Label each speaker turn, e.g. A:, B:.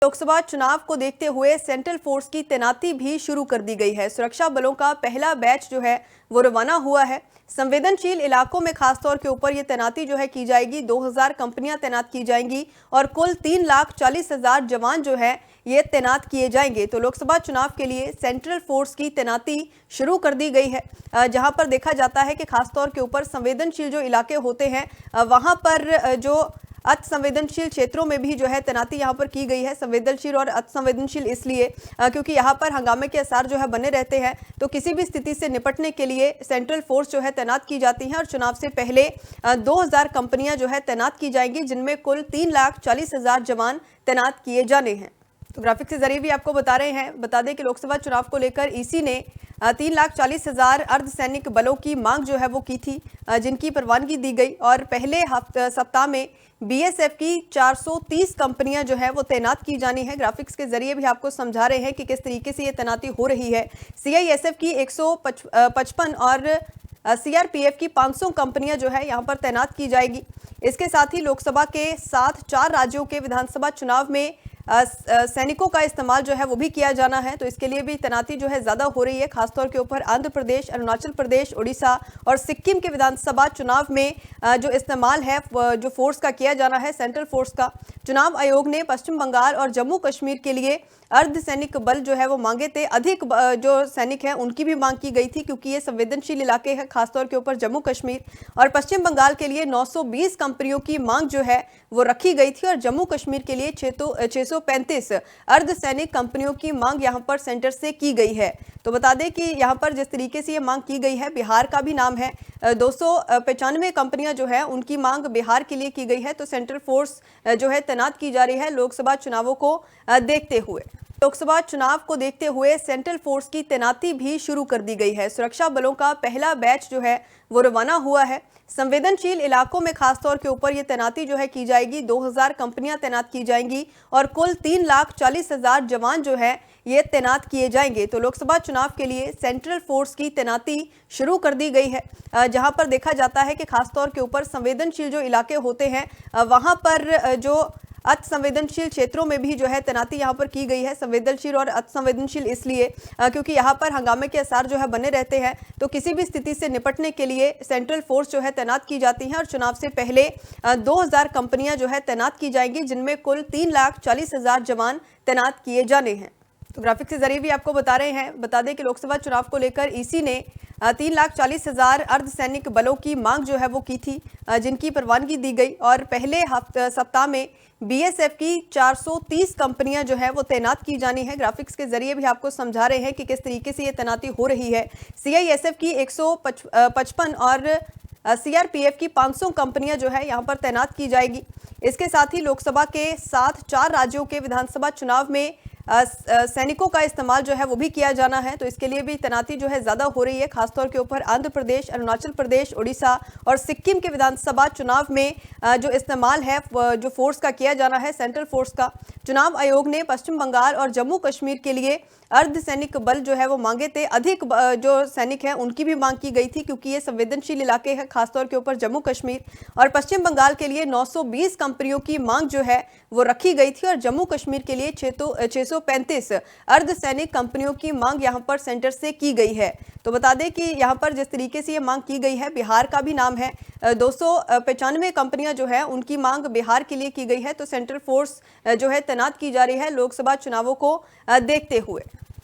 A: लोकसभा चुनाव को देखते हुए सेंट्रल फोर्स की तैनाती भी शुरू कर दी गई है। सुरक्षा बलों का पहला बैच जो है वो रवाना हुआ है। संवेदनशील इलाकों में खासतौर के ऊपर ये तैनाती जो है की जाएगी। 2000 कंपनियां तैनात की जाएंगी और कुल 3,40,000 जवान जो है ये तैनात किए जाएंगे। तो लोकसभा चुनाव के लिए सेंट्रल फोर्स की तैनाती शुरू कर दी गई है, जहां पर देखा जाता है कि खासतौर के ऊपर संवेदनशील जो इलाके होते हैं वहां पर जो अति संवेदनशील क्षेत्रों में भी जो है तैनाती यहां पर की गई है। संवेदनशील और अति संवेदनशील इसलिए क्योंकि यहां पर हंगामे के आसार जो है बने रहते हैं, तो किसी भी स्थिति से निपटने के लिए सेंट्रल फोर्स जो है तैनात की जाती है। और चुनाव से पहले 2000 कंपनियां जो है तैनात की जाएंगी, जिनमें कुल 3,40,000 जवान तैनात किए जाने हैं। तो ग्राफिक के जरिए भी आपको बता दें कि लोकसभा चुनाव को लेकर ईसी ने 3,40,000 अर्धसैनिक बलों की मांग जो है वो की थी, जिनकी प्रवानगी दी गई। और पहले सप्ताह में बीएसएफ की 430 कंपनियां जो है वो तैनात की जानी है। ग्राफिक्स के जरिए भी आपको समझा रहे हैं कि किस तरीके से ये तैनाती हो रही है। सीआईएसएफ की 155 और सीआरपीएफ की 500 कंपनियां जो है यहाँ पर तैनात की जाएगी। इसके साथ ही लोकसभा के साथ 4 राज्यों के विधानसभा चुनाव में सैनिकों का इस्तेमाल जो है वो भी किया जाना है। तो इसके लिए भी तैनाती जो है ज्यादा हो रही है। खासतौर के ऊपर आंध्र प्रदेश, अरुणाचल प्रदेश, उड़ीसा और सिक्किम के विधानसभा चुनाव में जो इस्तेमाल है जो फोर्स का किया जाना है, सेंट्रल फोर्स का। चुनाव आयोग ने पश्चिम बंगाल और जम्मू कश्मीर के लिए अर्धसैनिक बल जो है वो मांगे थे। अधिक जो सैनिक हैं उनकी भी मांग की गई थी, क्योंकि ये संवेदनशील इलाके हैं, खासतौर के ऊपर जम्मू कश्मीर। और पश्चिम बंगाल के लिए 920 कंपनियों की मांग जो है वो रखी गई थी और जम्मू कश्मीर के लिए 635 अर्धसैनिक कंपनियों की मांग यहां पर सेंटर से की गई है। तो बता दें कि यहां पर जिस तरीके से ये मांग की गई है, बिहार का भी नाम है। 295 कंपनियां जो है उनकी मांग बिहार के लिए की गई है। तो सेंट्रल फोर्स जो है तैनात की जा रही है लोकसभा चुनावों को देखते हुए। लोकसभा चुनाव को देखते हुए सेंट्रल फोर्स की तैनाती भी शुरू कर दी गई है। सुरक्षा बलों का पहला बैच जो है वो रवाना हुआ है। संवेदनशील इलाकों में खासतौर के ऊपर ये तैनाती जो है की जाएगी। 2000 कंपनियां तैनात की जाएंगी और कुल 3,40,000 जवान जो है ये तैनात किए जाएंगे। तो लोकसभा चुनाव के लिए सेंट्रल फोर्स की तैनाती शुरू कर दी गई है, जहां पर देखा जाता है कि खासतौर के ऊपर संवेदनशील जो इलाके होते हैं वहां पर जो अति संवेदनशील क्षेत्रों में भी जो है तैनाती यहां पर की गई है। संवेदनशील और अति संवेदनशील इसलिए क्योंकि यहां पर हंगामे के आसार जो है बने रहते हैं, तो किसी भी स्थिति से निपटने के लिए सेंट्रल फोर्स जो है तैनात की जाती है। और चुनाव से पहले 2000 कंपनियां जो है तैनात की जाएंगी, जिनमें कुल 3,40,000 जवान तैनात किए जाने हैं। तो ग्राफिक्स के जरिए भी आपको बता दें कि लोकसभा चुनाव को लेकर ईसी ने 3,40,000 अर्धसैनिक बलों की मांग जो है वो की थी, जिनकी प्रवानगी दी गई। और पहले सप्ताह में बीएसएफ की 430 कंपनियां जो है वो तैनात की जानी है। ग्राफिक्स के जरिए भी आपको समझा रहे हैं कि किस तरीके से ये तैनाती हो रही है। सीआईएसएफ की 155 और सीआरपीएफ की 500 कंपनियां जो है यहाँ पर तैनात की जाएगी। इसके साथ ही लोकसभा के साथ 4 राज्यों के विधानसभा चुनाव में सैनिकों का इस्तेमाल जो है वो भी किया जाना है। तो इसके लिए भी तैनाती जो है ज्यादा हो रही है। खासतौर के ऊपर आंध्र प्रदेश, अरुणाचल प्रदेश, उड़ीसा और सिक्किम के विधानसभा चुनाव में जो इस्तेमाल है जो फोर्स का किया जाना है, सेंट्रल फोर्स का। चुनाव आयोग ने पश्चिम बंगाल और जम्मू कश्मीर के लिए अर्धसैनिक बल जो है वो मांगे थे। अधिक जो सैनिक हैं उनकी भी मांग की गई थी, क्योंकि ये संवेदनशील इलाके हैं, खासतौर के ऊपर जम्मू कश्मीर। और पश्चिम बंगाल के लिए 920 कंपनियों की मांग जो है वो रखी गई थी और जम्मू कश्मीर के लिए 635 अर्धसैनिक कंपनियों की मांग यहां पर सेंटर से की गई है। तो बता दें कि यहां पर जिस तरीके से ये मांग की गई है, बिहार का भी नाम है। 295 कंपनियां जो है उनकी मांग बिहार के लिए की गई है। तो सेंट्रल फोर्स जो है तैनात की जा रही है लोकसभा चुनावों को देखते हुए।